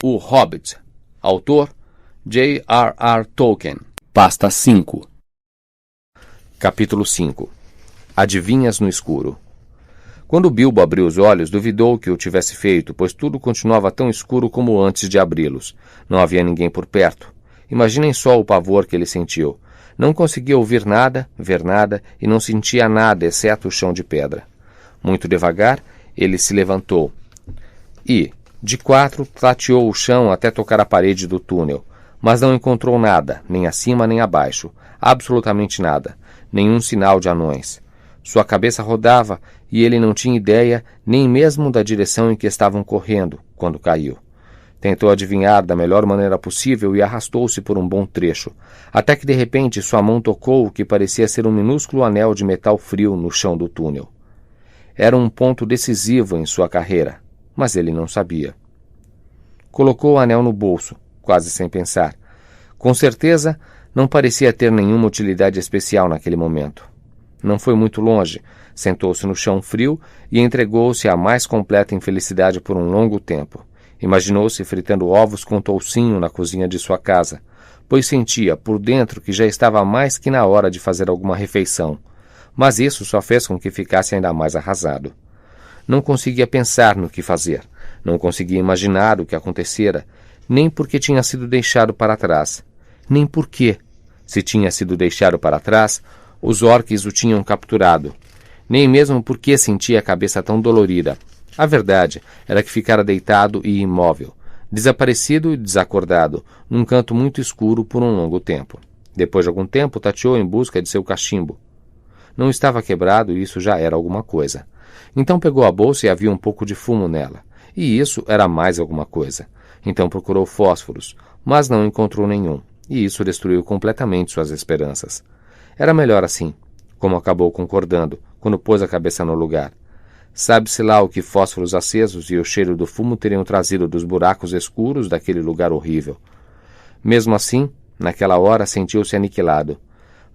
O Hobbit. Autor J.R.R. Tolkien. Pasta 5. Capítulo 5. Adivinhas no escuro. Quando Bilbo abriu os olhos, duvidou que o tivesse feito, pois tudo continuava tão escuro como antes de abri-los. Não havia ninguém por perto. Imaginem só o pavor que ele sentiu. Não conseguia ouvir nada, ver nada, e não sentia nada, exceto o chão de pedra. Muito devagar, ele se levantou e, de quatro, tateou o chão até tocar a parede do túnel, mas não encontrou nada, nem acima nem abaixo, absolutamente nada, nenhum sinal de anões. Sua cabeça rodava e ele não tinha ideia nem mesmo da direção em que estavam correndo quando caiu. Tentou adivinhar da melhor maneira possível e arrastou-se por um bom trecho, até que de repente sua mão tocou o que parecia ser um minúsculo anel de metal frio no chão do túnel. Era um ponto decisivo em sua carreira, mas ele não sabia. Colocou o anel no bolso, quase sem pensar. Com certeza, não parecia ter nenhuma utilidade especial naquele momento. Não foi muito longe, sentou-se no chão frio e entregou-se à mais completa infelicidade por um longo tempo. Imaginou-se fritando ovos com toucinho na cozinha de sua casa, pois sentia por dentro que já estava mais que na hora de fazer alguma refeição. Mas isso só fez com que ficasse ainda mais arrasado. Não conseguia pensar no que fazer, não conseguia imaginar o que acontecera, nem porque tinha sido deixado para trás, nem por quê. Se tinha sido deixado para trás, os orques o tinham capturado, nem mesmo porque sentia a cabeça tão dolorida. A verdade era que ficara deitado e imóvel, desaparecido e desacordado, num canto muito escuro por um longo tempo. Depois de algum tempo, tateou em busca de seu cachimbo. Não estava quebrado e isso já era alguma coisa. Então pegou a bolsa e havia um pouco de fumo nela. E isso era mais alguma coisa. Então procurou fósforos, mas não encontrou nenhum. E isso destruiu completamente suas esperanças. Era melhor assim, como acabou concordando, quando pôs a cabeça no lugar. Sabe-se lá o que fósforos acesos e o cheiro do fumo teriam trazido dos buracos escuros daquele lugar horrível. Mesmo assim, naquela hora sentiu-se aniquilado.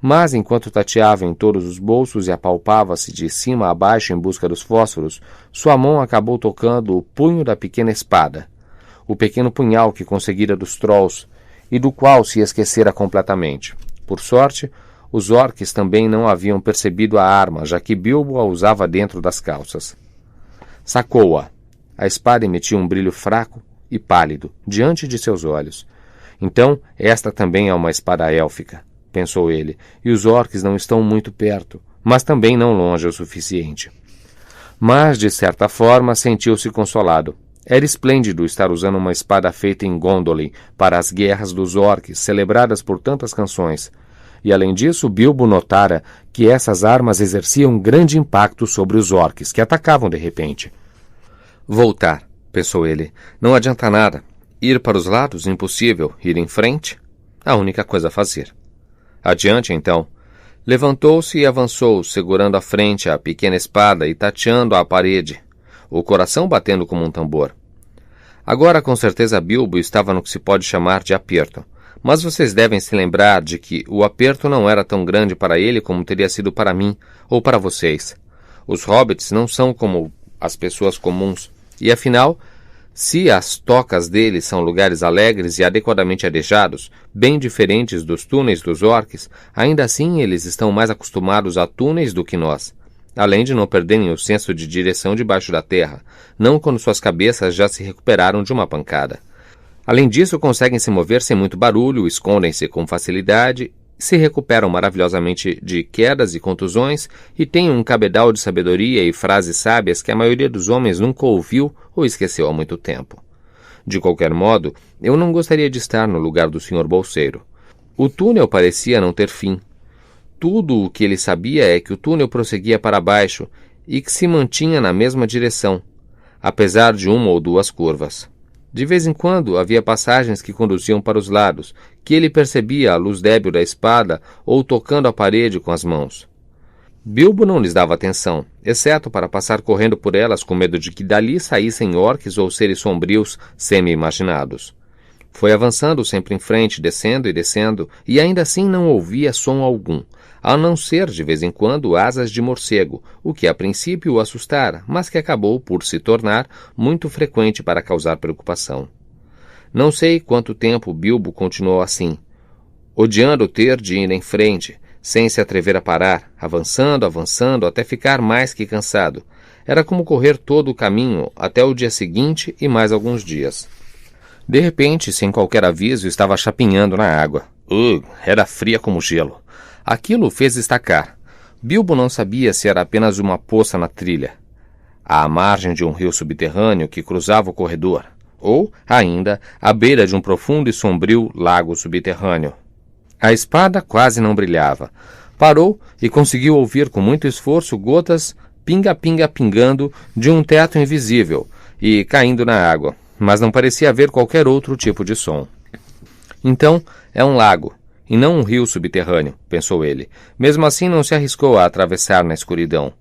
Mas, enquanto tateava em todos os bolsos e apalpava-se de cima a baixo em busca dos fósforos, sua mão acabou tocando o punho da pequena espada, o pequeno punhal que conseguira dos Trolls e do qual se esquecera completamente. Por sorte, os orques também não haviam percebido a arma, já que Bilbo a usava dentro das calças. Sacou-a. A espada emitia um brilho fraco e pálido diante de seus olhos. Então, esta também é uma espada élfica, pensou ele, e os orques não estão muito perto, mas também não longe o suficiente. Mas, de certa forma, sentiu-se consolado. Era esplêndido estar usando uma espada feita em Gondolin para as guerras dos orques, celebradas por tantas canções. E, além disso, Bilbo notara que essas armas exerciam um grande impacto sobre os orques, que atacavam de repente. Voltar, pensou ele. Não adianta nada. Ir para os lados? Impossível. Ir em frente? A única coisa a fazer. Adiante, então. Levantou-se e avançou, segurando à frente a pequena espada e tateando a parede, o coração batendo como um tambor. Agora, com certeza, Bilbo estava no que se pode chamar de aperto. Mas vocês devem se lembrar de que o aperto não era tão grande para ele como teria sido para mim ou para vocês. Os hobbits não são como as pessoas comuns, e afinal, se as tocas deles são lugares alegres e adequadamente arejados, bem diferentes dos túneis dos orques, ainda assim eles estão mais acostumados a túneis do que nós, além de não perderem o senso de direção debaixo da terra, não quando suas cabeças já se recuperaram de uma pancada. Além disso, conseguem se mover sem muito barulho, escondem-se com facilidade, se recuperam maravilhosamente de quedas e contusões e têm um cabedal de sabedoria e frases sábias que a maioria dos homens nunca ouviu ou esqueceu há muito tempo. De qualquer modo, eu não gostaria de estar no lugar do Sr. Bolseiro. O túnel parecia não ter fim. Tudo o que ele sabia é que o túnel prosseguia para baixo e que se mantinha na mesma direção, apesar de uma ou duas curvas. De vez em quando havia passagens que conduziam para os lados, que ele percebia à luz débil da espada ou tocando a parede com as mãos. Bilbo não lhes dava atenção, exceto para passar correndo por elas com medo de que dali saíssem orques ou seres sombrios semi-imaginados. Foi avançando sempre em frente, descendo e descendo, e ainda assim não ouvia som algum, a não ser, de vez em quando, asas de morcego, o que a princípio o assustara, mas que acabou por se tornar muito frequente para causar preocupação. Não sei quanto tempo Bilbo continuou assim, odiando ter de ir em frente, sem se atrever a parar, avançando, avançando, até ficar mais que cansado. Era como correr todo o caminho até o dia seguinte e mais alguns dias. De repente, sem qualquer aviso, estava chapinhando na água. Era fria como gelo. Aquilo o fez estacar. Bilbo não sabia se era apenas uma poça na trilha, à margem de um rio subterrâneo que cruzava o corredor, ou, ainda, à beira de um profundo e sombrio lago subterrâneo. A espada quase não brilhava. Parou e conseguiu ouvir com muito esforço gotas pinga-pinga pingando de um teto invisível e caindo na água, mas não parecia haver qualquer outro tipo de som. Então, é um lago, e não um rio subterrâneo, pensou ele. Mesmo assim não se arriscou a atravessar na escuridão.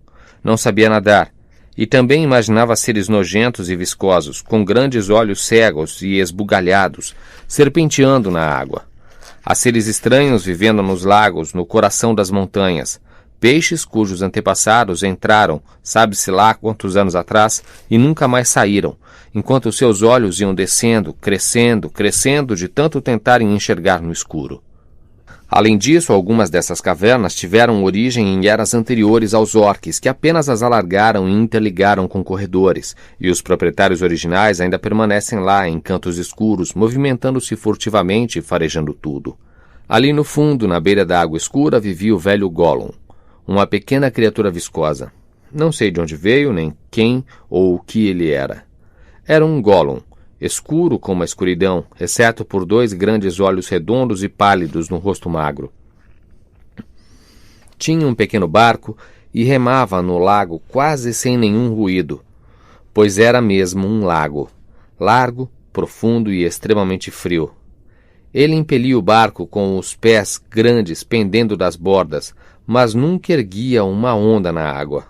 Não sabia nadar, e também imaginava seres nojentos e viscosos, com grandes olhos cegos e esbugalhados, serpenteando na água. Há seres estranhos vivendo nos lagos, no coração das montanhas. Peixes cujos antepassados entraram, sabe-se lá quantos anos atrás, e nunca mais saíram, enquanto seus olhos iam descendo, crescendo, crescendo, de tanto tentarem enxergar no escuro. Além disso, algumas dessas cavernas tiveram origem em eras anteriores aos orques, que apenas as alargaram e interligaram com corredores, e os proprietários originais ainda permanecem lá, em cantos escuros, movimentando-se furtivamente e farejando tudo. Ali no fundo, na beira da água escura, vivia o velho Gollum, uma pequena criatura viscosa. Não sei de onde veio, nem quem ou o que ele era. Era um Gollum, escuro como a escuridão, exceto por 2 grandes olhos redondos e pálidos no rosto magro. Tinha um pequeno barco e remava no lago quase sem nenhum ruído, pois era mesmo um lago, largo, profundo e extremamente frio. Ele impelia o barco com os pés grandes pendendo das bordas, mas nunca erguia uma onda na água.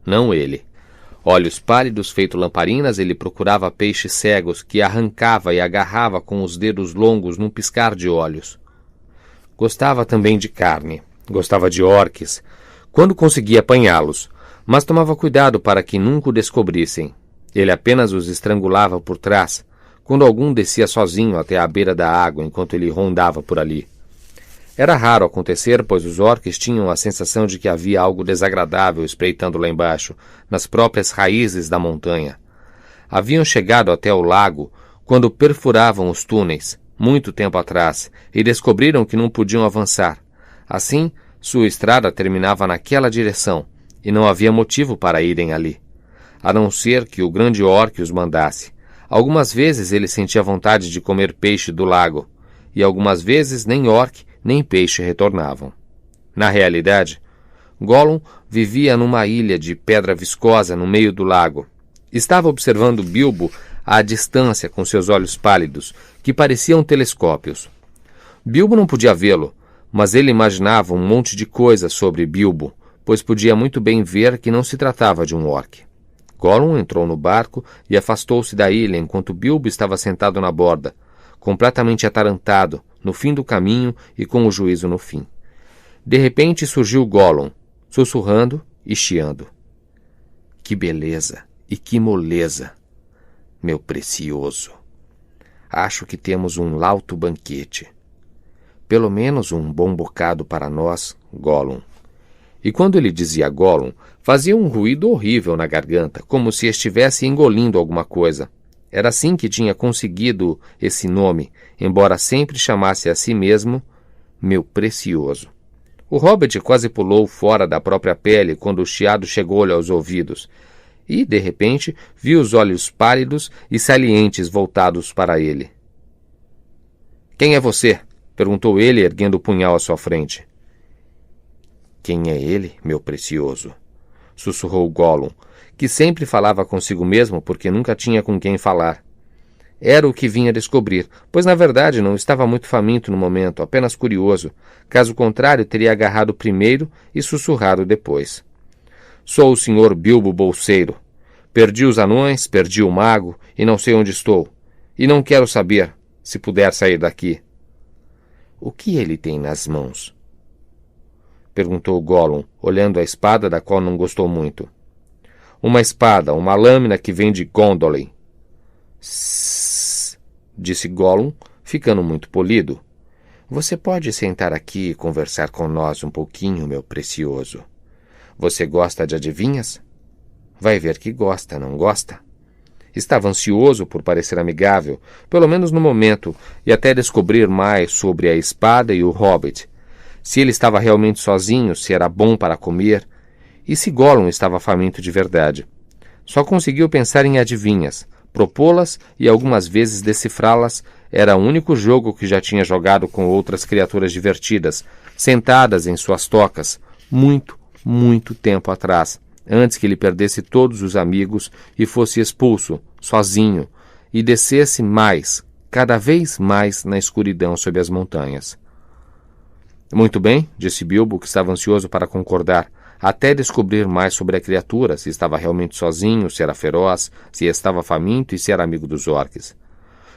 Não ele. Olhos pálidos feito lamparinas, ele procurava peixes cegos que arrancava e agarrava com os dedos longos num piscar de olhos. Gostava também de carne. Gostava de orques, quando conseguia apanhá-los, mas tomava cuidado para que nunca o descobrissem. Ele apenas os estrangulava por trás, quando algum descia sozinho até à beira da água enquanto ele rondava por ali. Era raro acontecer, pois os orques tinham a sensação de que havia algo desagradável espreitando lá embaixo, nas próprias raízes da montanha. Haviam chegado até o lago quando perfuravam os túneis, muito tempo atrás, e descobriram que não podiam avançar. Assim, sua estrada terminava naquela direção, e não havia motivo para irem ali, a não ser que o grande orque os mandasse. Algumas vezes ele sentia vontade de comer peixe do lago, e algumas vezes nem orque nem peixe retornavam. Na realidade, Gollum vivia numa ilha de pedra viscosa no meio do lago. Estava observando Bilbo à distância com seus olhos pálidos, que pareciam telescópios. Bilbo não podia vê-lo, mas ele imaginava um monte de coisas sobre Bilbo, pois podia muito bem ver que não se tratava de um orque. Gollum entrou no barco e afastou-se da ilha enquanto Bilbo estava sentado na borda, completamente atarantado, no fim do caminho e com o juízo no fim. De repente surgiu Gollum, sussurrando e chiando. Que beleza e que moleza, meu precioso. Acho que temos um lauto banquete. Pelo menos um bom bocado para nós, Gollum. E quando ele dizia Gollum, fazia um ruído horrível na garganta, como se estivesse engolindo alguma coisa. Era assim que tinha conseguido esse nome, embora sempre chamasse a si mesmo meu precioso. O hobbit quase pulou fora da própria pele quando o chiado chegou-lhe aos ouvidos, e, de repente, viu os olhos pálidos e salientes voltados para ele. — Quem é você? — perguntou ele, erguendo o punhal à sua frente. — Quem é ele, meu precioso? — sussurrou Gollum, que sempre falava consigo mesmo porque nunca tinha com quem falar. Era o que vinha descobrir, pois na verdade não estava muito faminto no momento, apenas curioso. Caso contrário, teria agarrado primeiro e sussurrado depois. Sou o Sr. Bilbo Bolseiro. Perdi os anões, perdi o mago e não sei onde estou. E não quero saber, se puder sair daqui. O que ele tem nas mãos? Perguntou Gollum, olhando a espada da qual não gostou muito. Uma espada, uma lâmina que vem de Gondolin. Sss, disse Gollum, ficando muito polido. Você pode sentar aqui e conversar com nós um pouquinho, meu precioso. Você gosta de adivinhas? Vai ver que gosta, não gosta? Estava ansioso por parecer amigável, pelo menos no momento, e até descobrir mais sobre a espada e o hobbit. Se ele estava realmente sozinho, se era bom para comer, e se Gollum estava faminto de verdade. Só conseguiu pensar em adivinhas, propô-las e algumas vezes decifrá-las. Era o único jogo que já tinha jogado com outras criaturas divertidas, sentadas em suas tocas, muito, muito tempo atrás, antes que ele perdesse todos os amigos e fosse expulso, sozinho, e descesse mais, cada vez mais na escuridão sob as montanhas. Muito bem, disse Bilbo, que estava ansioso para concordar, até descobrir mais sobre a criatura, se estava realmente sozinho, se era feroz, se estava faminto e se era amigo dos orques.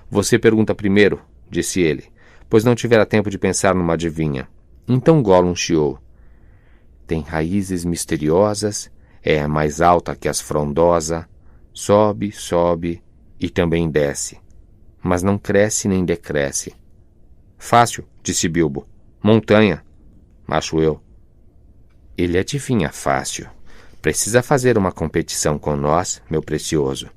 Você pergunta primeiro, disse ele, pois não tivera tempo de pensar numa adivinha. Então Gollum chiou. Tem raízes misteriosas, é mais alta que as frondosa, sobe, sobe e também desce, mas não cresce nem decresce. Fácil, disse Bilbo. Montanha, acho eu. Ele adivinha fácil. Precisa fazer uma competição com nós, meu precioso.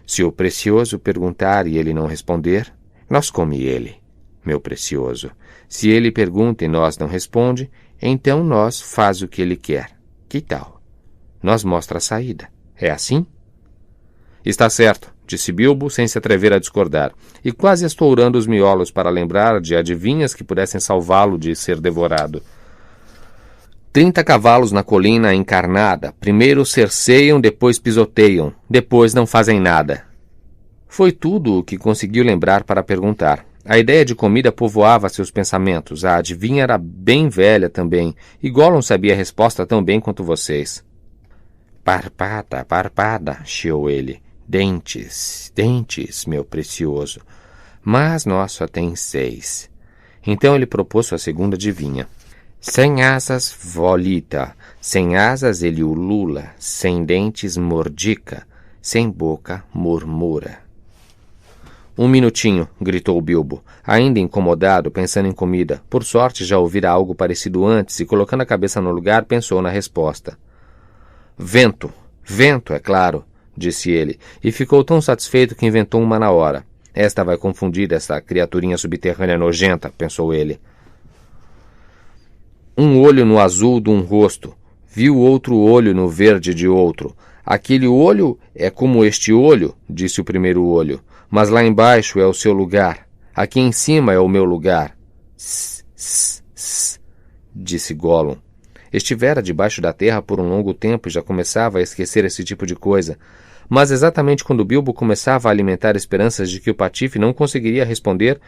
Se o precioso perguntar e ele não responder, nós come ele, meu precioso. Se ele pergunta e nós não responde, então nós faz o que ele quer. Que tal? Nós mostra a saída. É assim? Está certo, disse Bilbo, sem se atrever a discordar, e quase estourando os miolos para lembrar de adivinhas que pudessem salvá-lo de ser devorado. 30 cavalos na colina encarnada. Primeiro cerceiam, depois pisoteiam, depois não fazem nada. Foi tudo o que conseguiu lembrar para perguntar. A ideia de comida povoava seus pensamentos. A adivinha era bem velha também, e Gollum sabia a resposta tão bem quanto vocês. Parpada, parpada, chiou ele. Dentes, dentes, meu precioso. Mas nós só tem 6. Então ele propôs sua segunda adivinha. Sem asas, volita. Sem asas, ele ulula. Sem dentes, mordica. Sem boca, murmura. Um minutinho, gritou Bilbo, ainda incomodado, pensando em comida. Por sorte, já ouvira algo parecido antes e, colocando a cabeça no lugar, pensou na resposta. Vento. Vento, é claro, disse ele, e ficou tão satisfeito que inventou uma na hora. Esta vai confundir essa criaturinha subterrânea nojenta, pensou ele. Um olho no azul de um rosto, viu outro olho no verde de outro. Aquele olho é como este olho, disse o primeiro olho, mas lá embaixo é o seu lugar. Aqui em cima é o meu lugar. Disse Gollum. Estivera debaixo da terra por um longo tempo e já começava a esquecer esse tipo de coisa. Mas exatamente quando Bilbo começava a alimentar esperanças de que o Patife não conseguiria responder,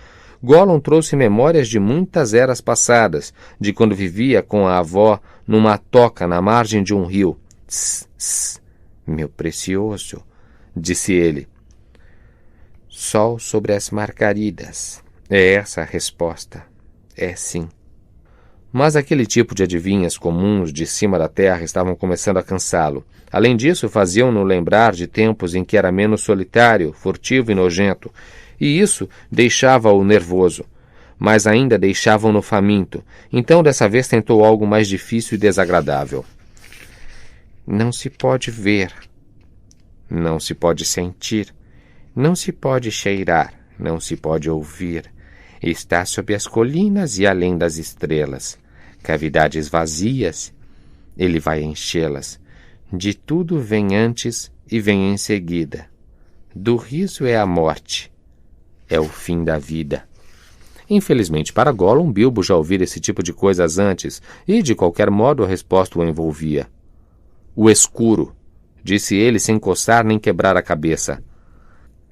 Gollum trouxe memórias de muitas eras passadas, de quando vivia com a avó numa toca na margem de um rio. Meu precioso, disse ele. Sol sobre as margaridas. É essa a resposta. É sim. Mas aquele tipo de adivinhas comuns de cima da terra estavam começando a cansá-lo. Além disso, faziam-no lembrar de tempos em que era menos solitário, furtivo e nojento, e isso deixava-o nervoso. Mas ainda deixavam-no faminto. Então, dessa vez, tentou algo mais difícil e desagradável. Não se pode ver. Não se pode sentir. Não se pode cheirar. Não se pode ouvir. Está sob as colinas e além das estrelas. Cavidades vazias, ele vai enchê-las. De tudo vem antes e vem em seguida. Do riso é a morte. É o fim da vida. Infelizmente para Gollum, Bilbo já ouvira esse tipo de coisas antes, e de qualquer modo a resposta o envolvia. O escuro, disse ele sem coçar nem quebrar a cabeça.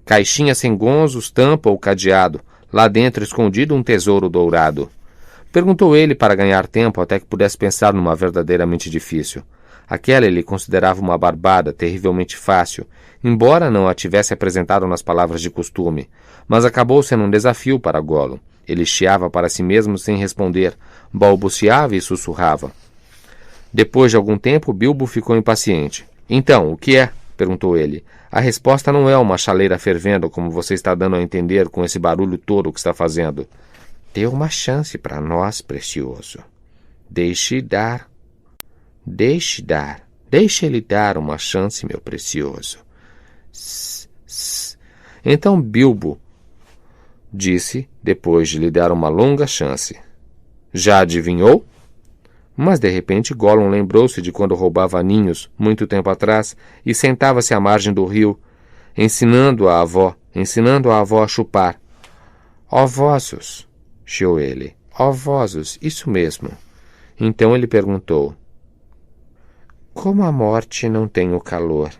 Caixinha sem gonzos, tampa ou cadeado, lá dentro escondido um tesouro dourado. Perguntou ele para ganhar tempo até que pudesse pensar numa verdadeiramente difícil. Aquela ele considerava uma barbada terrivelmente fácil, embora não a tivesse apresentado nas palavras de costume, mas acabou sendo um desafio para Gollum. Ele chiava para si mesmo sem responder, balbuciava e sussurrava. Depois de algum tempo, Bilbo ficou impaciente. Então, o que é? perguntou ele. A resposta não é uma chaleira fervendo, como você está dando a entender com esse barulho todo que está fazendo. Dê uma chance para nós, precioso. Deixe ele dar uma chance, meu precioso. Então Bilbo disse, depois de lhe dar uma longa chance. Já adivinhou? Mas de repente Gollum lembrou-se de quando roubava ninhos, muito tempo atrás, e sentava-se à margem do rio, ensinando a avó a chupar. Ovosos, chiou ele. Ovosos, isso mesmo. Então ele perguntou. Como a morte não tem o calor?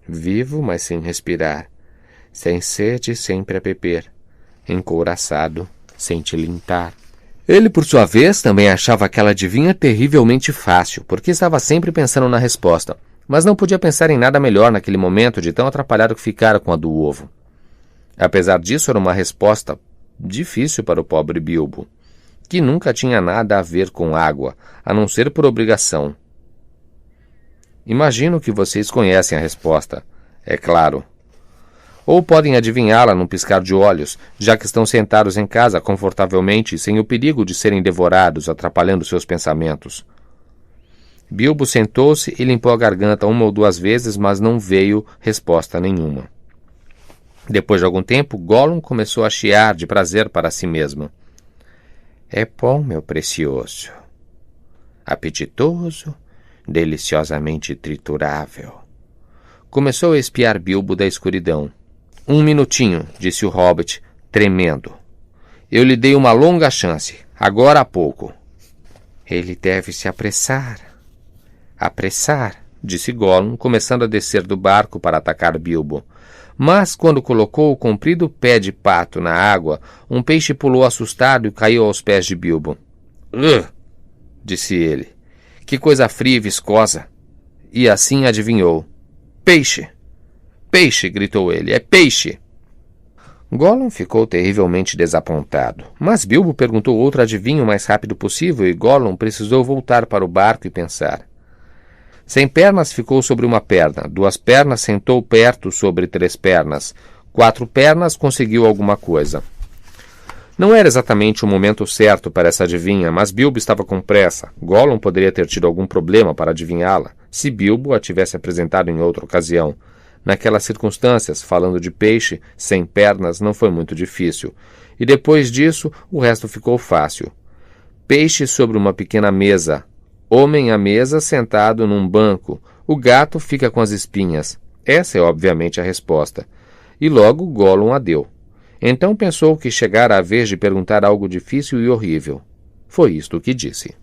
Vivo, mas sem respirar. Sem sede, sempre a beber. Encouraçado, sem tilintar. Ele, por sua vez, também achava aquela adivinha terrivelmente fácil, porque estava sempre pensando na resposta, mas não podia pensar em nada melhor naquele momento de tão atrapalhado que ficara com a do ovo. Apesar disso, era uma resposta difícil para o pobre Bilbo, que nunca tinha nada a ver com água, a não ser por obrigação. Imagino que vocês conhecem a resposta, é claro. Ou podem adivinhá-la num piscar de olhos, já que estão sentados em casa confortavelmente, sem o perigo de serem devorados, atrapalhando seus pensamentos. Bilbo sentou-se e limpou a garganta 1 ou 2 vezes, mas não veio resposta nenhuma. Depois de algum tempo, Gollum começou a chiar de prazer para si mesmo. É bom, meu precioso. Apetitoso, deliciosamente triturável. Começou a espiar Bilbo da escuridão. 1 minutinho, disse o Hobbit, tremendo. Eu lhe dei uma longa chance, agora há pouco. Ele deve se apressar. Apressar, disse Gollum, começando a descer do barco para atacar Bilbo. Mas, quando colocou o comprido pé de pato na água, um peixe pulou assustado e caiu aos pés de Bilbo. Disse ele. Que coisa fria e viscosa. E assim adivinhou. Peixe! Peixe! Gritou ele. É peixe! Gollum ficou terrivelmente desapontado, mas Bilbo perguntou outro adivinho o mais rápido possível e Gollum precisou voltar para o barco e pensar. Sem pernas ficou sobre uma perna, 2 pernas sentou perto sobre 3 pernas, 4 pernas conseguiu alguma coisa. Não era exatamente o momento certo para essa adivinha, mas Bilbo estava com pressa. Gollum poderia ter tido algum problema para adivinhá-la, se Bilbo a tivesse apresentado em outra ocasião. Naquelas circunstâncias, falando de peixe, sem pernas, não foi muito difícil. E depois disso, o resto ficou fácil. Peixe sobre uma pequena mesa. Homem à mesa sentado num banco. O gato fica com as espinhas. Essa é obviamente a resposta. E logo Gollum a deu. Então pensou que chegara a vez de perguntar algo difícil e horrível. Foi isto que disse.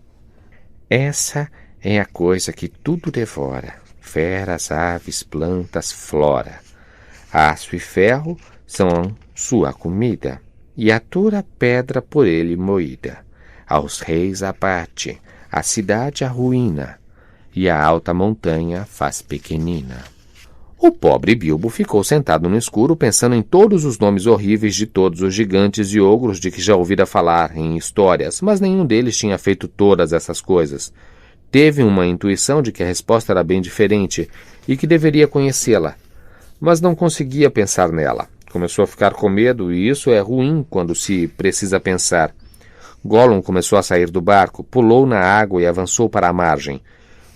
Essa é a coisa que tudo devora. Feras, aves, plantas, flora. Aço e ferro são sua comida, e a dura pedra por ele moída. Aos reis abate, a cidade arruína, e a alta montanha faz pequenina. O pobre Bilbo ficou sentado no escuro pensando em todos os nomes horríveis de todos os gigantes e ogros de que já ouvira falar em histórias, mas nenhum deles tinha feito todas essas coisas. Teve uma intuição de que a resposta era bem diferente e que deveria conhecê-la, mas não conseguia pensar nela. Começou a ficar com medo e isso é ruim quando se precisa pensar. Gollum começou a sair do barco, pulou na água e avançou para a margem.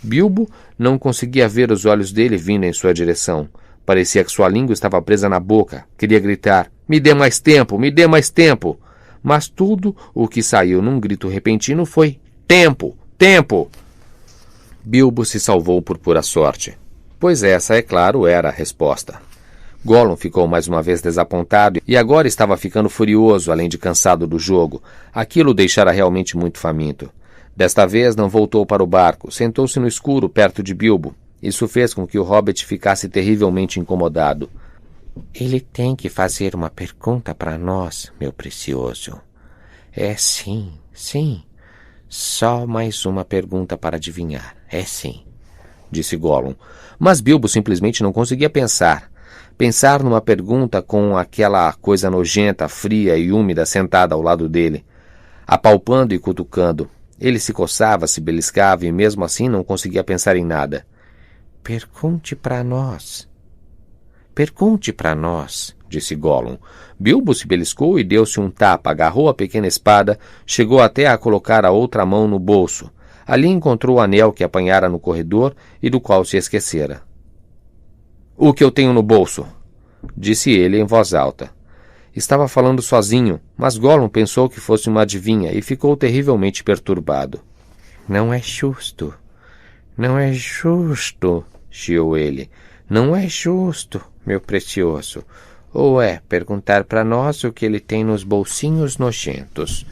Bilbo não conseguia ver os olhos dele vindo em sua direção. Parecia que sua língua estava presa na boca. Queria gritar, me dê mais tempo, me dê mais tempo. Mas tudo o que saiu num grito repentino foi tempo, tempo. Bilbo se salvou por pura sorte, pois essa, é claro, era a resposta. Gollum ficou mais uma vez desapontado e agora estava ficando furioso, além de cansado do jogo. Aquilo o deixara realmente muito faminto. Desta vez não voltou para o barco, sentou-se no escuro perto de Bilbo. Isso fez com que o Hobbit ficasse terrivelmente incomodado. Ele tem que fazer uma pergunta para nós, meu precioso. É sim, sim. Só mais uma pergunta para adivinhar. É sim, disse Gollum. Mas Bilbo simplesmente não conseguia pensar. Pensar numa pergunta com aquela coisa nojenta, fria e úmida sentada ao lado dele, apalpando e cutucando. Ele se coçava, se beliscava e mesmo assim não conseguia pensar em nada. Pergunte para nós, Pergunte para nós, disse Gollum. Bilbo se beliscou e deu-se um tapa, agarrou a pequena espada, chegou até a colocar a outra mão no bolso. Ali encontrou o anel que apanhara no corredor e do qual se esquecera. O que eu tenho no bolso? Disse ele em voz alta. Estava falando sozinho, mas Gollum pensou que fosse uma adivinha e ficou terrivelmente perturbado. Não é justo. Não é justo, chiou ele. Não é justo, meu precioso. Ou é perguntar para nós o que ele tem nos bolsinhos nojentos.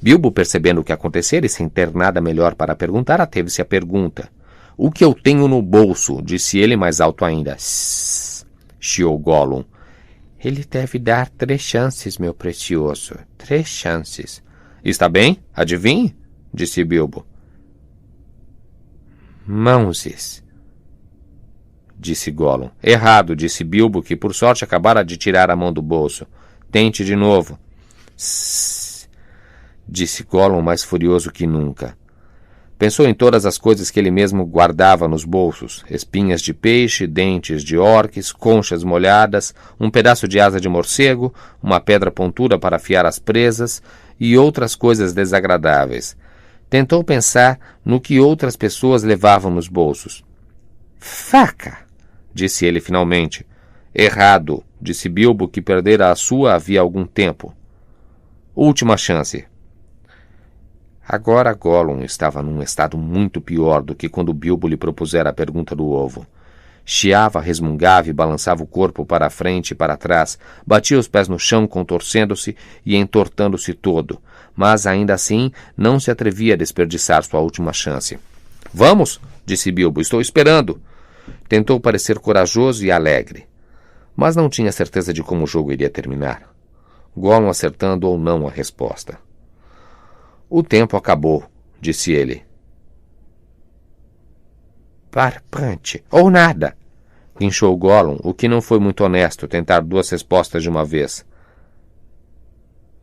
Bilbo, percebendo o que acontecera e sem ter nada melhor para perguntar, ateve-se à pergunta. O que eu tenho no bolso? Disse ele mais alto ainda. Sss, chiou Gollum. Ele deve dar 3 chances, meu precioso. 3 chances. Está bem? Adivinhe? Disse Bilbo. Mãozes. Disse Gollum. Errado, disse Bilbo, que por sorte acabara de tirar a mão do bolso. Tente de novo. Sss, disse Gollum mais furioso que nunca. Pensou em todas as coisas que ele mesmo guardava nos bolsos. Espinhas de peixe, dentes de orques, conchas molhadas, um pedaço de asa de morcego, uma pedra pontuda para afiar as presas e outras coisas desagradáveis. Tentou pensar no que outras pessoas levavam nos bolsos. Faca! Disse ele finalmente. Errado, disse Bilbo, que perdera a sua havia algum tempo. Última chance. Agora Gollum estava num estado muito pior do que quando Bilbo lhe propusera a pergunta do ovo. Chiava, resmungava e balançava o corpo para a frente e para trás, batia os pés no chão, contorcendo-se e entortando-se todo, mas ainda assim não se atrevia a desperdiçar sua última chance. Vamos, disse Bilbo, estou esperando. Tentou parecer corajoso e alegre, mas não tinha certeza de como o jogo iria terminar. Gollum acertando ou não a resposta. O tempo acabou, disse ele. Barbante, ou nada, guinchou Gollum, o que não foi muito honesto tentar 2 respostas de uma vez.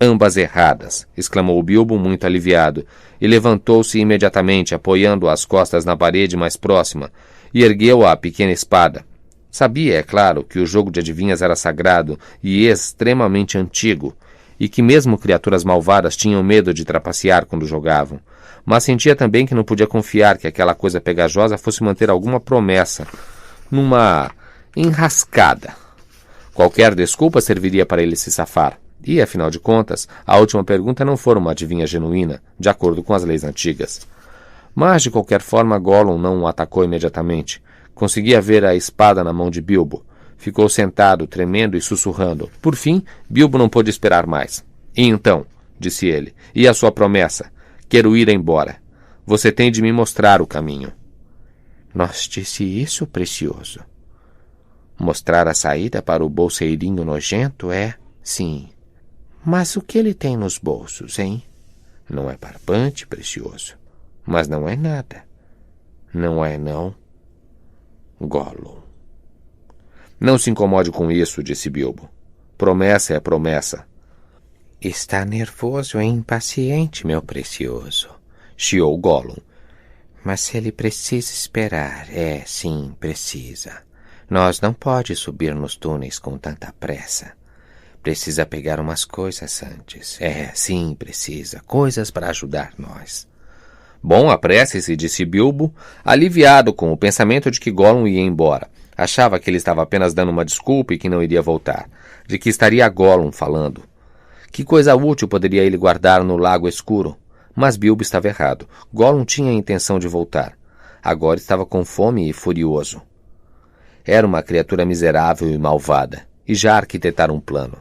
Ambas erradas, exclamou Bilbo muito aliviado, e levantou-se imediatamente, apoiando as costas na parede mais próxima, e ergueu a pequena espada. Sabia, é claro, que o jogo de adivinhas era sagrado e extremamente antigo, e que mesmo criaturas malvadas tinham medo de trapacear quando jogavam, mas sentia também que não podia confiar que aquela coisa pegajosa fosse manter alguma promessa numa enrascada. Qualquer desculpa serviria para ele se safar, e, afinal de contas, a última pergunta não fora uma adivinha genuína, de acordo com as leis antigas. Mas, de qualquer forma, Gollum não o atacou imediatamente. Conseguia ver a espada na mão de Bilbo. Ficou sentado, tremendo e sussurrando. Por fim, Bilbo não pôde esperar mais. E então, disse ele, e a sua promessa? Quero ir embora. Você tem de me mostrar o caminho. Nós disse isso, precioso. Mostrar a saída para o bolseirinho nojento é, sim. Mas o que ele tem nos bolsos, hein? Não é barbante, precioso. Mas não é nada. Não é, não. Gollum. Não se incomode com isso, disse Bilbo. Promessa é promessa. Está nervoso e impaciente, meu precioso, chiou Gollum. Mas ele precisa esperar. É, sim, precisa. Nós não pode subir nos túneis com tanta pressa. Precisa pegar umas coisas antes. É, sim, precisa. Coisas para ajudar nós. Bom, apresse-se, disse Bilbo, aliviado com o pensamento de que Gollum ia embora. Achava que ele estava apenas dando uma desculpa e que não iria voltar. De que estaria Gollum falando. Que coisa útil poderia ele guardar no lago escuro? Mas Bilbo estava errado. Gollum tinha a intenção de voltar. Agora estava com fome e furioso. Era uma criatura miserável e malvada, e já arquitetara um plano.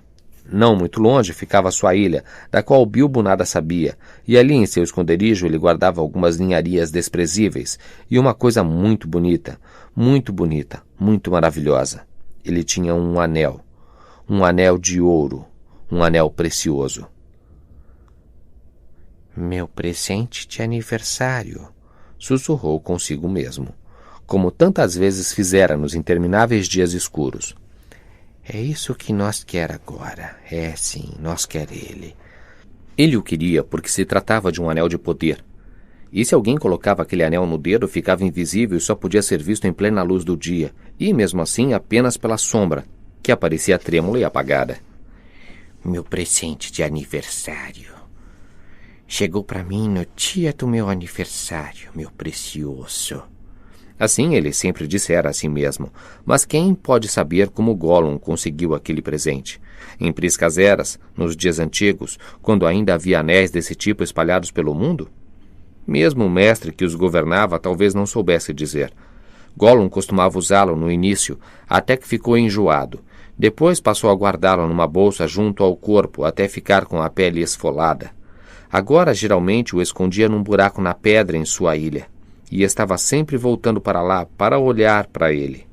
Não muito longe ficava sua ilha, da qual Bilbo nada sabia, e ali em seu esconderijo ele guardava algumas ninharias desprezíveis e uma coisa muito bonita, muito maravilhosa. Ele tinha um anel de ouro, um anel precioso. Meu presente de aniversário, sussurrou consigo mesmo, como tantas vezes fizera nos intermináveis dias escuros. É isso que nós quer agora. É, sim, nós quer ele. Ele o queria porque se tratava de um anel de poder. E se alguém colocava aquele anel no dedo, ficava invisível e só podia ser visto em plena luz do dia, e mesmo assim apenas pela sombra, que aparecia trêmula e apagada. Meu presente de aniversário. Chegou para mim no dia do meu aniversário, meu precioso. Assim ele sempre dissera a si mesmo, mas quem pode saber como Gollum conseguiu aquele presente? Em priscas eras, nos dias antigos, quando ainda havia anéis desse tipo espalhados pelo mundo? Mesmo o mestre que os governava talvez não soubesse dizer. Gollum costumava usá-lo no início, até que ficou enjoado. Depois passou a guardá-lo numa bolsa junto ao corpo, até ficar com a pele esfolada. Agora, geralmente, o escondia num buraco na pedra em sua ilha, e estava sempre voltando para lá para olhar para ele.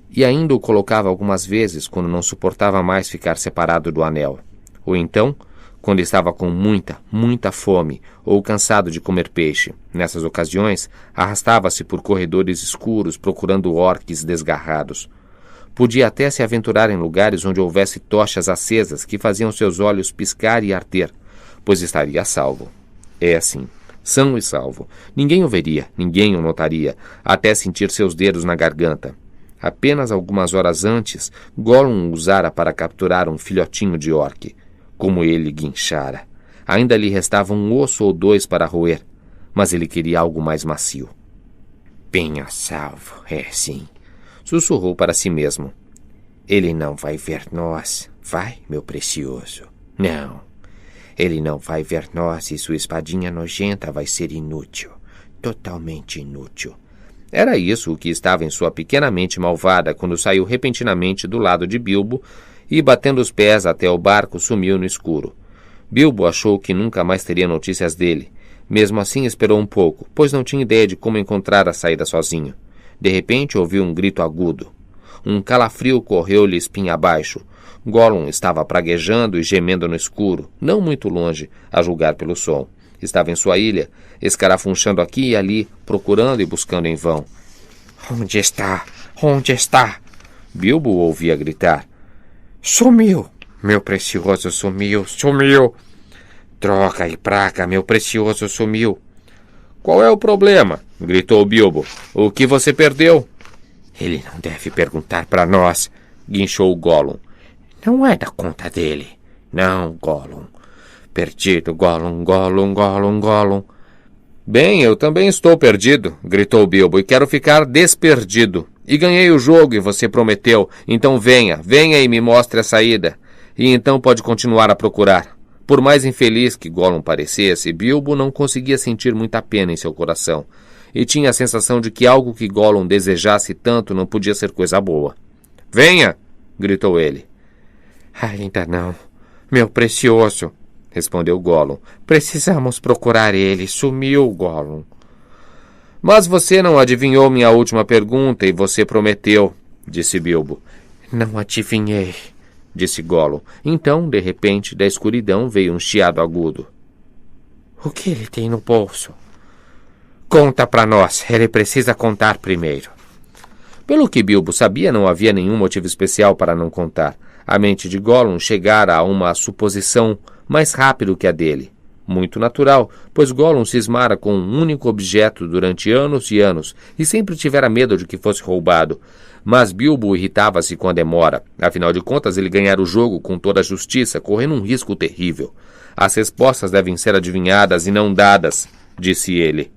E ainda o colocava algumas vezes quando não suportava mais ficar separado do anel. Ou então, quando estava com muita fome ou cansado de comer peixe. Nessas ocasiões, arrastava-se por corredores escuros procurando orques desgarrados. Podia até se aventurar em lugares onde houvesse tochas acesas que faziam seus olhos piscar e arder, pois estaria a salvo. É assim, são e salvo. Ninguém o veria, ninguém o notaria, até sentir seus dedos na garganta. Apenas algumas horas antes, Gollum o usara para capturar um filhotinho de orque. Como ele guinchara. Ainda lhe restava um osso ou dois para roer, mas ele queria algo mais macio. Bem a salvo, é sim. Sussurrou para si mesmo. Ele não vai ver nós, vai, meu precioso? Não. Ele não vai ver nós e sua espadinha nojenta vai ser inútil. Totalmente inútil. Era isso o que estava em sua pequena mente malvada quando saiu repentinamente do lado de Bilbo e, batendo os pés até o barco, sumiu no escuro. Bilbo achou que nunca mais teria notícias dele. Mesmo assim esperou um pouco, pois não tinha ideia de como encontrar a saída sozinho. De repente ouviu um grito agudo. Um calafrio correu-lhe espinha abaixo. Gollum estava praguejando e gemendo no escuro, não muito longe, a julgar pelo som. Estava em sua ilha, escarafunchando aqui e ali, procurando e buscando em vão. Onde está? Onde está? Bilbo o ouvia gritar. Sumiu! Meu precioso sumiu! Sumiu! Droga e praga, meu precioso sumiu! Qual é o problema? Gritou Bilbo. O que você perdeu? Ele não deve perguntar para nós, guinchou Gollum. Não é da conta dele. Não, Gollum. Perdido, Gollum, Gollum, Gollum, Gollum. Bem, eu também estou perdido, gritou Bilbo, e quero ficar desperdido. E ganhei o jogo e você prometeu, então venha e me mostre a saída. E então pode continuar a procurar. Por mais infeliz que Gollum parecesse, Bilbo não conseguia sentir muita pena em seu coração, e tinha a sensação de que algo que Gollum desejasse tanto não podia ser coisa boa. Venha! Gritou ele. Ainda não, meu precioso, respondeu Gollum. Precisamos procurar ele. Sumiu, Gollum. Mas você não adivinhou minha última pergunta e você prometeu, disse Bilbo. Não adivinhei, disse Gollum. Então, de repente, da escuridão veio um chiado agudo. O que ele tem no bolso? Conta para nós. Ele precisa contar primeiro. Pelo que Bilbo sabia, não havia nenhum motivo especial para não contar. A mente de Gollum chegara a uma suposição mais rápido que a dele. Muito natural, pois Gollum cismara com um único objeto durante anos e anos e sempre tivera medo de que fosse roubado. Mas Bilbo irritava-se com a demora. Afinal de contas, ele ganhara o jogo com toda a justiça, correndo um risco terrível. As respostas devem ser adivinhadas e não dadas, disse ele.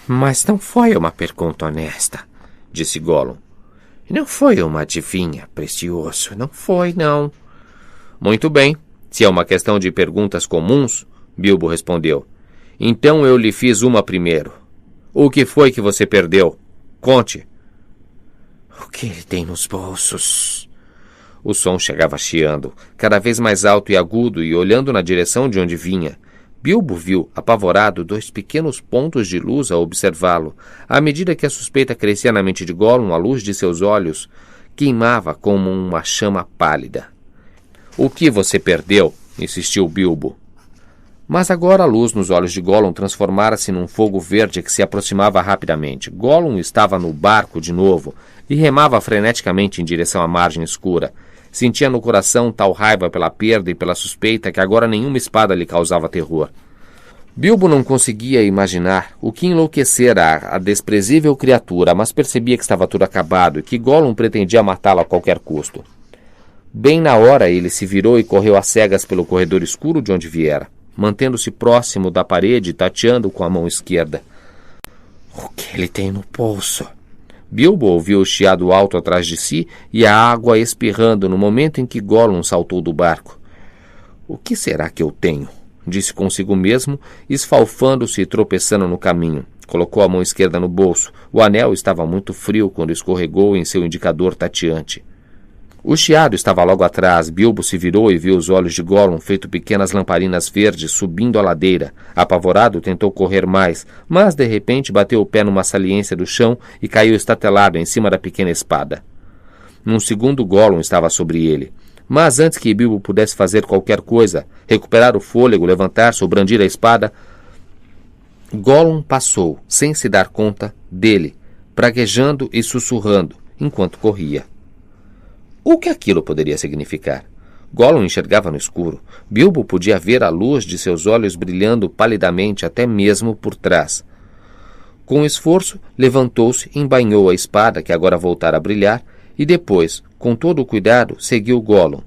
Mas não foi uma pergunta honesta, disse Gollum. Não foi uma adivinha, precioso. Não foi, não. Muito bem. Se é uma questão de perguntas comuns, Bilbo respondeu. Então eu lhe fiz uma primeiro. O que foi que você perdeu? Conte. O que ele tem nos bolsos? O som chegava chiando, cada vez mais alto e agudo, e olhando na direção de onde vinha. Bilbo viu, apavorado, 2 pequenos pontos de luz a observá-lo. À medida que a suspeita crescia na mente de Gollum, a luz de seus olhos queimava como uma chama pálida. O que você perdeu? Insistiu Bilbo. Mas agora a luz nos olhos de Gollum transformara-se num fogo verde que se aproximava rapidamente. Gollum estava no barco de novo e remava freneticamente em direção à margem escura. Sentia no coração tal raiva pela perda e pela suspeita que agora nenhuma espada lhe causava terror. Bilbo não conseguia imaginar o que enlouquecera a desprezível criatura, mas percebia que estava tudo acabado e que Gollum pretendia matá-lo a qualquer custo. Bem na hora, ele se virou e correu às cegas pelo corredor escuro de onde viera, mantendo-se próximo da parede e tateando com a mão esquerda. O que ele tem no bolso? Bilbo ouviu o chiado alto atrás de si e a água espirrando no momento em que Gollum saltou do barco. O que será que eu tenho? Disse consigo mesmo, esfalfando-se e tropeçando no caminho. Colocou a mão esquerda no bolso. O anel estava muito frio quando escorregou em seu indicador tateante. O chiado estava logo atrás. Bilbo se virou e viu os olhos de Gollum feito pequenas lamparinas verdes subindo a ladeira. Apavorado, tentou correr mais, mas de repente bateu o pé numa saliência do chão e caiu estatelado em cima da pequena espada. Num segundo, Gollum estava sobre ele. Mas antes que Bilbo pudesse fazer qualquer coisa, recuperar o fôlego, levantar-se ou brandir a espada, Gollum passou, sem se dar conta, dele, praguejando e sussurrando, enquanto corria. O que aquilo poderia significar? Gollum enxergava no escuro. Bilbo podia ver a luz de seus olhos brilhando palidamente até mesmo por trás. Com esforço, levantou-se, embainhou a espada, que agora voltara a brilhar, e depois, com todo o cuidado, seguiu Gollum.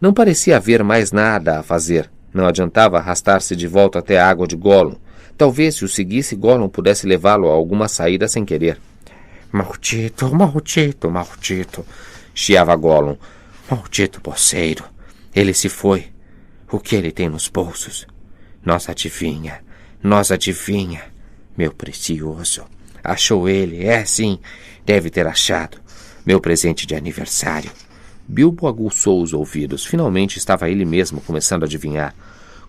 Não parecia haver mais nada a fazer. Não adiantava arrastar-se de volta até a água de Gollum. Talvez, se o seguisse, Gollum pudesse levá-lo a alguma saída sem querer. Maldito, maldito, maldito, chiava Gollum. Maldito bolseiro. Ele se foi. O que ele tem nos bolsos? Nós adivinha, meu precioso. Achou ele, sim, deve ter achado. Meu presente de aniversário. Bilbo aguçou os ouvidos. Finalmente estava ele mesmo começando a adivinhar.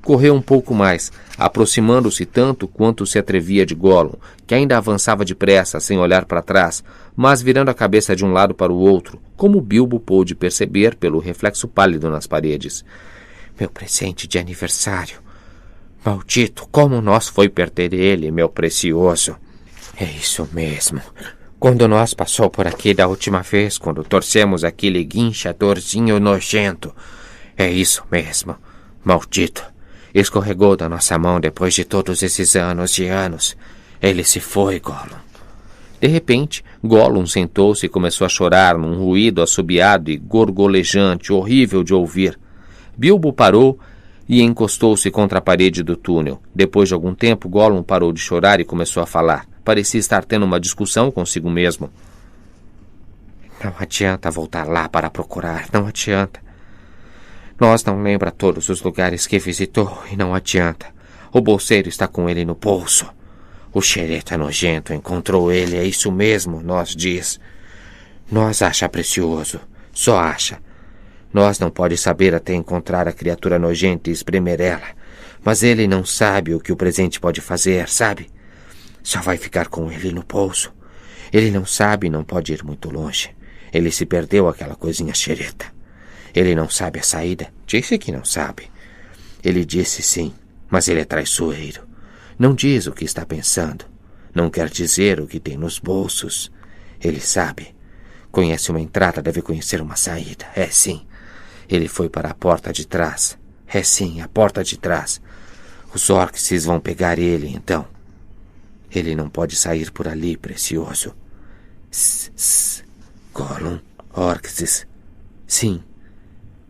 Correu um pouco mais, aproximando-se tanto quanto se atrevia de Gollum, que ainda avançava depressa, sem olhar para trás, mas virando a cabeça de um lado para o outro, como Bilbo pôde perceber pelo reflexo pálido nas paredes. Meu presente de aniversário. Maldito, como nós foi perder ele, meu precioso. É isso mesmo. Quando nós passou por aqui da última vez, quando torcemos aquele guinchadorzinho nojento. É isso mesmo. Maldito. Escorregou da nossa mão depois de todos esses anos e anos. Ele se foi, Gollum. De repente, Gollum sentou-se e começou a chorar num ruído assobiado e gorgolejante, horrível de ouvir. Bilbo parou e encostou-se contra a parede do túnel. Depois de algum tempo, Gollum parou de chorar e começou a falar. Parecia estar tendo uma discussão consigo mesmo. Não adianta voltar lá para procurar, não adianta. Nós não lembra todos os lugares que visitou e não adianta. O bolseiro está com ele no bolso. O xereta nojento encontrou ele, é isso mesmo, nós diz. Nós acha precioso, só acha. Nós não pode saber até encontrar a criatura nojenta e espremer ela. Mas ele não sabe o que o presente pode fazer, sabe? Só vai ficar com ele no bolso. Ele não sabe e não pode ir muito longe. Ele se perdeu aquela coisinha xereta. Ele não sabe a saída. Disse que não sabe. Ele disse sim, mas ele é traiçoeiro. Não diz o que está pensando. Não quer dizer o que tem nos bolsos. Ele sabe. Conhece uma entrada, deve conhecer uma saída. É sim. Ele foi para a porta de trás. É sim, a porta de trás. Os Orcs vão pegar ele, então. Ele não pode sair por ali, precioso. Gollum, Orcs. Sim.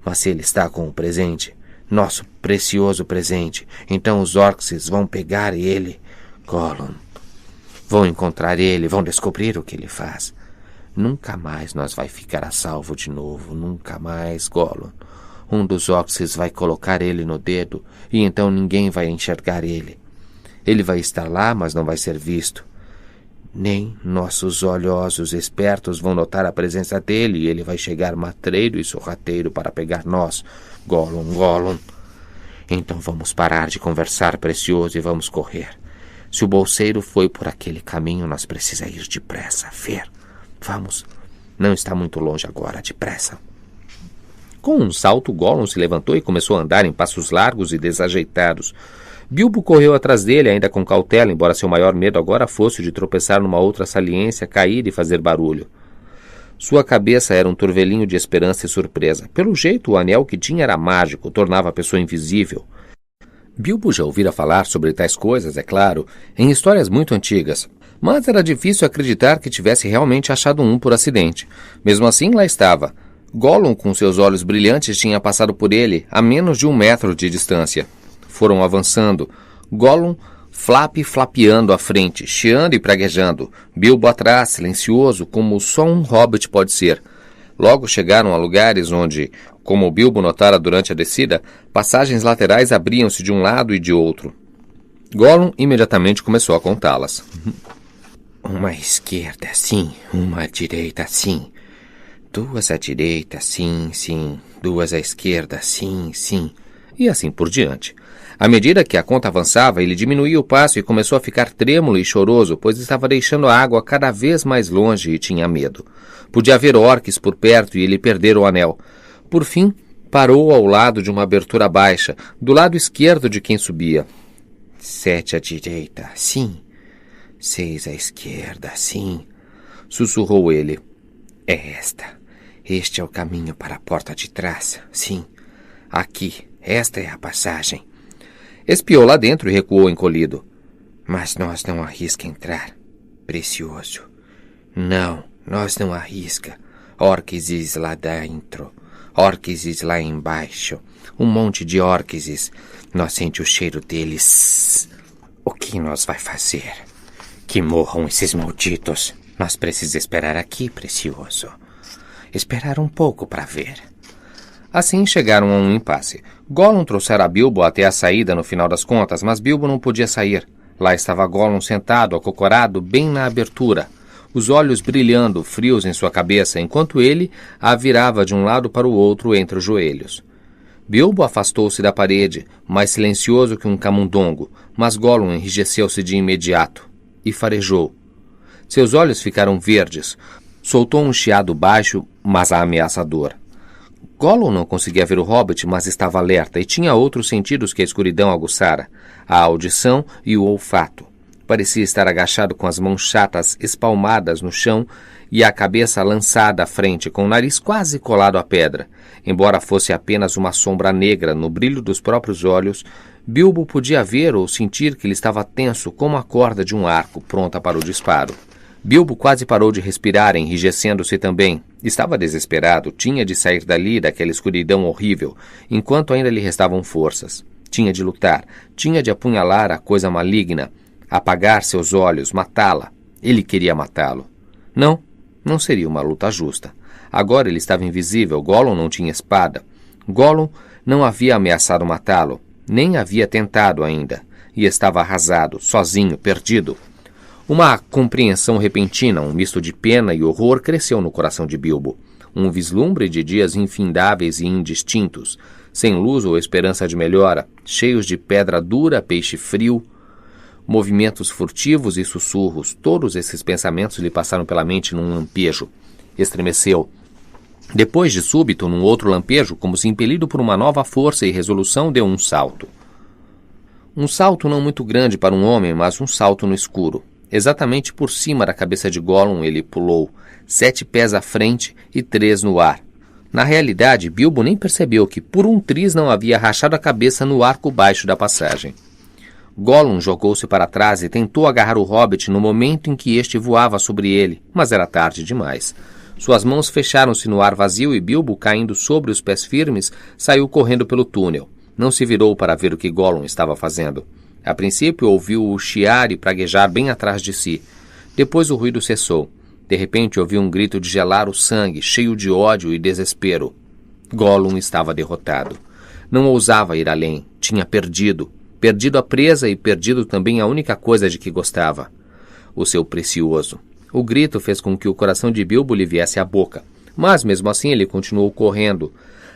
Mas se ele está com o presente, nosso precioso presente, então os Orcs vão pegar ele, Gollum. Vão encontrar ele, vão descobrir o que ele faz. Nunca mais nós vai ficar a salvo de novo, nunca mais, Gollum. Um dos Orcs vai colocar ele no dedo e então ninguém vai enxergar ele. Ele vai estar lá, mas não vai ser visto. Nem nossos olhosos espertos vão notar a presença dele e ele vai chegar matreiro e sorrateiro para pegar nós, Gollum, Gollum. Então vamos parar de conversar, precioso, e vamos correr. Se o bolseiro foi por aquele caminho, nós precisamos ir depressa, ver. Vamos. Não está muito longe agora, depressa. Com um salto, Gollum se levantou e começou a andar em passos largos e desajeitados. Bilbo correu atrás dele, ainda com cautela, embora seu maior medo agora fosse o de tropeçar numa outra saliência, cair e fazer barulho. Sua cabeça era um turvelinho de esperança e surpresa. Pelo jeito, o anel que tinha era mágico, tornava a pessoa invisível. Bilbo já ouvira falar sobre tais coisas, é claro, em histórias muito antigas, mas era difícil acreditar que tivesse realmente achado um por acidente. Mesmo assim, lá estava. Gollum, com seus olhos brilhantes, tinha passado por ele a menos de 1 metro de distância. Foram avançando. Gollum flapeando à frente, chiando e praguejando. Bilbo atrás, silencioso, como só um hobbit pode ser. Logo chegaram a lugares onde, como Bilbo notara durante a descida, passagens laterais abriam-se de um lado e de outro. Gollum imediatamente começou a contá-las. Uma esquerda, sim. Uma direita, sim. 2 à direita, sim, sim. 2 à esquerda, sim, sim. E assim por diante. À medida que a conta avançava, ele diminuía o passo e começou a ficar trêmulo e choroso, pois estava deixando a água cada vez mais longe e tinha medo. Podia haver orques por perto e ele perdera o anel. Por fim, parou ao lado de uma abertura baixa, do lado esquerdo de quem subia. 7 à direita, sim. 6 à esquerda, sim. Sussurrou ele. É esta. Este é o caminho para a porta de trás, sim. Aqui, esta é a passagem. Espiou lá dentro e recuou encolhido. Mas nós não arrisca entrar, precioso. Não, nós não arrisca. Orques lá dentro, orques lá embaixo. Um monte de orques. Nós sente o cheiro deles. O que nós vai fazer? Que morram esses malditos. Nós precisamos esperar aqui, precioso. Esperar um pouco para ver. Assim chegaram a um impasse. Gollum trouxera Bilbo até a saída no final das contas, mas Bilbo não podia sair. Lá estava Gollum sentado, acocorado, bem na abertura, os olhos brilhando, frios em sua cabeça, enquanto ele a virava de um lado para o outro entre os joelhos. Bilbo afastou-se da parede, mais silencioso que um camundongo, mas Gollum enrijeceu-se de imediato e farejou. Seus olhos ficaram verdes. Soltou um chiado baixo, mas ameaçador. Gollum não conseguia ver o hobbit, mas estava alerta e tinha outros sentidos que a escuridão aguçara, a audição e o olfato. Parecia estar agachado com as mãos chatas espalmadas no chão e a cabeça lançada à frente, com o nariz quase colado à pedra. Embora fosse apenas uma sombra negra no brilho dos próprios olhos, Bilbo podia ver ou sentir que ele estava tenso como a corda de um arco, pronta para o disparo. Bilbo quase parou de respirar, enrijecendo-se também. Estava desesperado, tinha de sair dali, daquela escuridão horrível, enquanto ainda lhe restavam forças. Tinha de lutar, tinha de apunhalar a coisa maligna, apagar seus olhos, matá-la. Ele queria matá-lo. Não seria uma luta justa. Agora ele estava invisível, Gollum não tinha espada. Gollum não havia ameaçado matá-lo, nem havia tentado ainda, e estava arrasado, sozinho, perdido. Uma compreensão repentina, um misto de pena e horror cresceu no coração de Bilbo. Um vislumbre de dias infindáveis e indistintos, sem luz ou esperança de melhora, cheios de pedra dura, peixe frio, movimentos furtivos e sussurros. Todos esses pensamentos lhe passaram pela mente num lampejo. Estremeceu. Depois de súbito, num outro lampejo, como se impelido por uma nova força e resolução, deu um salto. Um salto não muito grande para um homem, mas um salto no escuro. Exatamente por cima da cabeça de Gollum ele pulou, 7 pés à frente e 3 no ar. Na realidade, Bilbo nem percebeu que por um triz não havia rachado a cabeça no arco baixo da passagem. Gollum jogou-se para trás e tentou agarrar o hobbit no momento em que este voava sobre ele, mas era tarde demais. Suas mãos fecharam-se no ar vazio e Bilbo, caindo sobre os pés firmes, saiu correndo pelo túnel. Não se virou para ver o que Gollum estava fazendo. A princípio ouviu-o chiar e praguejar bem atrás de si. Depois o ruído cessou. De repente ouviu um grito de gelar o sangue, cheio de ódio e desespero. Gollum estava derrotado. Não ousava ir além. Tinha perdido. Perdido a presa e perdido também a única coisa de que gostava. O seu precioso. O grito fez com que o coração de Bilbo lhe viesse à boca. Mas, mesmo assim, ele continuou correndo.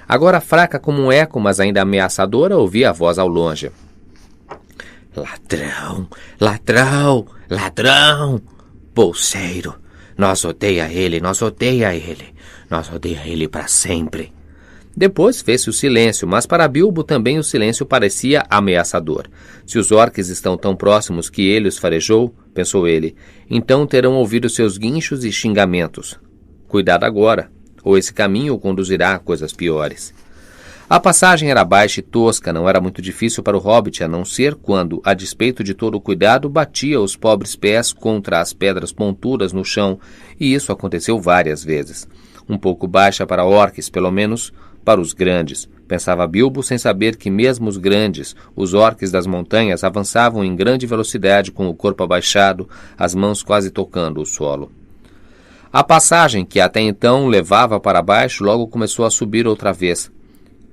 Agora fraca como um eco, mas ainda ameaçadora, ouvia a voz ao longe. Ladrão, ladrão, ladrão, bolseiro. Nós odeia ele, nós odeia ele. Nós odeia ele para sempre. Depois fez-se o silêncio, mas para Bilbo também o silêncio parecia ameaçador. Se os orques estão tão próximos que ele os farejou, pensou ele, então terão ouvido seus guinchos e xingamentos. Cuidado agora, ou esse caminho o conduzirá a coisas piores. A passagem era baixa e tosca, não era muito difícil para o hobbit, a não ser quando, a despeito de todo o cuidado, batia os pobres pés contra as pedras pontudas no chão, e isso aconteceu várias vezes. Um pouco baixa para orques, pelo menos para os grandes, pensava Bilbo sem saber que mesmo os grandes, os orques das montanhas, avançavam em grande velocidade com o corpo abaixado, as mãos quase tocando o solo. A passagem, que até então levava para baixo, logo começou a subir outra vez.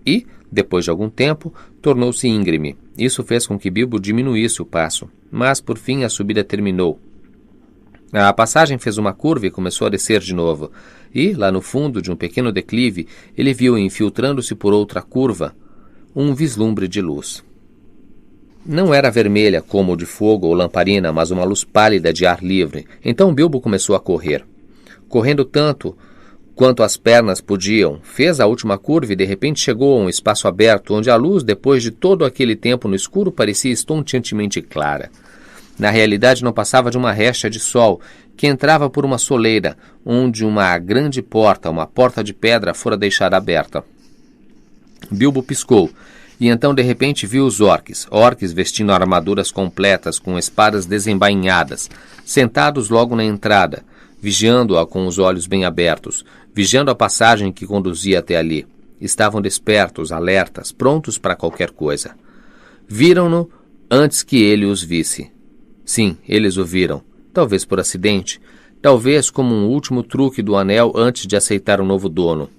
E, depois de algum tempo, tornou-se íngreme. Isso fez com que Bilbo diminuísse o passo, mas por fim a subida terminou. A passagem fez uma curva e começou a descer de novo, e, lá no fundo de um pequeno declive, ele viu, infiltrando-se por outra curva, um vislumbre de luz. Não era vermelha como de fogo ou lamparina, mas uma luz pálida de ar livre. Então Bilbo começou a correr. Correndo tanto quanto as pernas podiam, fez a última curva e de repente chegou a um espaço aberto, onde a luz, depois de todo aquele tempo no escuro, parecia estonteantemente clara. Na realidade não passava de uma recha de sol, que entrava por uma soleira, onde uma grande porta, uma porta de pedra, fora deixada aberta. Bilbo piscou, e então de repente viu os orques vestindo armaduras completas, com espadas desembainhadas, sentados logo na entrada, vigiando-a com os olhos bem abertos, vigiando a passagem que conduzia até ali. Estavam despertos, alertas, prontos para qualquer coisa. Viram-no antes que ele os visse. Sim, eles o viram, talvez por acidente, talvez como um último truque do anel antes de aceitar o novo dono.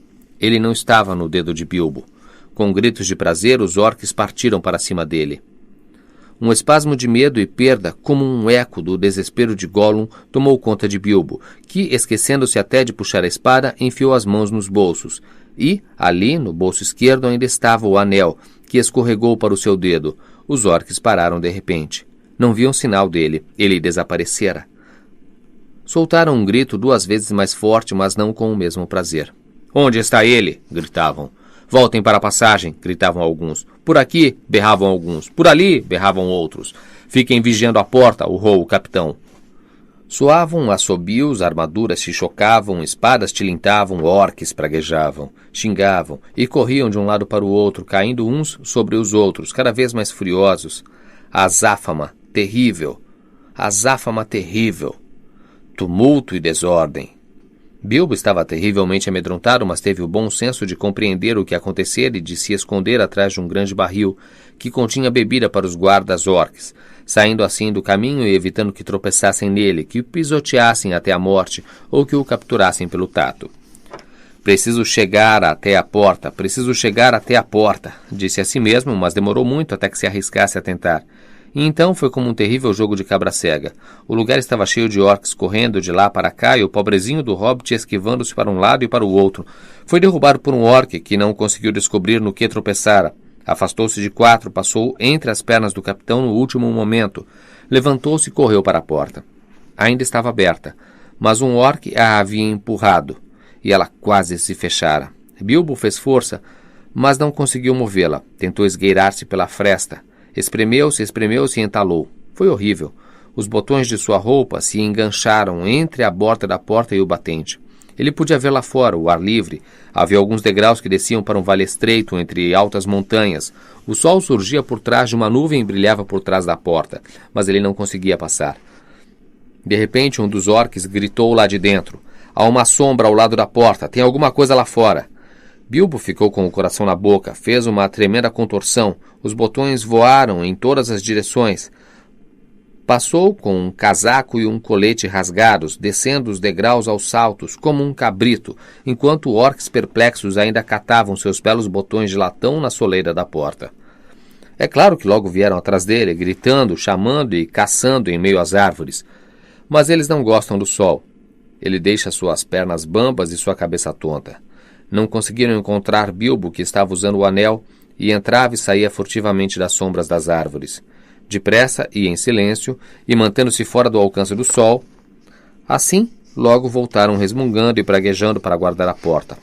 Ele não estava no dedo de Bilbo. Com gritos de prazer, os orques partiram para cima dele. Um espasmo de medo e perda, como um eco do desespero de Gollum, tomou conta de Bilbo, que, esquecendo-se até de puxar a espada, enfiou as mãos nos bolsos. E, ali, no bolso esquerdo, ainda estava o anel, que escorregou para o seu dedo. Os orques pararam de repente. Não viam sinal dele. Ele desaparecera. Soltaram um grito 2 vezes mais forte, mas não com o mesmo prazer. "Onde está ele?" gritavam. "Voltem para a passagem", gritavam alguns. "Por aqui", berravam alguns. "Por ali", berravam outros. "Fiquem vigiando a porta", urrou o capitão. Soavam assobios, armaduras se chocavam, espadas tilintavam, orques praguejavam, xingavam e corriam de um lado para o outro, caindo uns sobre os outros, cada vez mais furiosos. Azáfama terrível, azáfama terrível, tumulto e desordem. Bilbo estava terrivelmente amedrontado, mas teve o bom senso de compreender o que acontecera e de se esconder atrás de um grande barril que continha bebida para os guardas orques, saindo assim do caminho e evitando que tropeçassem nele, que o pisoteassem até a morte ou que o capturassem pelo tato. "Preciso chegar até a porta, preciso chegar até a porta", disse a si mesmo, mas demorou muito até que se arriscasse a tentar. E então foi como um terrível jogo de cabra-cega. O lugar estava cheio de orques correndo de lá para cá e o pobrezinho do hobbit esquivando-se para um lado e para o outro. Foi derrubado por um orque que não conseguiu descobrir no que tropeçara. Afastou-se de 4, passou entre as pernas do capitão no último momento. Levantou-se e correu para a porta. Ainda estava aberta, mas um orque a havia empurrado, e ela quase se fechara. Bilbo fez força, mas não conseguiu movê-la. Tentou esgueirar-se pela fresta. Espremeu-se e entalou. Foi horrível. Os botões de sua roupa se engancharam entre a borda da porta e o batente. Ele podia ver lá fora, o ar livre. Havia alguns degraus que desciam para um vale estreito entre altas montanhas. O sol surgia por trás de uma nuvem e brilhava por trás da porta, mas ele não conseguia passar. De repente, um dos orques gritou lá de dentro. "Há uma sombra ao lado da porta. Tem alguma coisa lá fora." Bilbo ficou com o coração na boca, fez uma tremenda contorção, os botões voaram em todas as direções. Passou com um casaco e um colete rasgados, descendo os degraus aos saltos, como um cabrito, enquanto orques perplexos ainda catavam seus belos botões de latão na soleira da porta. É claro que logo vieram atrás dele, gritando, chamando e caçando em meio às árvores. Mas eles não gostam do sol. Ele deixa suas pernas bambas e sua cabeça tonta. Não conseguiram encontrar Bilbo, que estava usando o anel, e entrava e saía furtivamente das sombras das árvores. Depressa e em silêncio, e mantendo-se fora do alcance do sol. Assim, logo voltaram resmungando e praguejando para guardar a porta.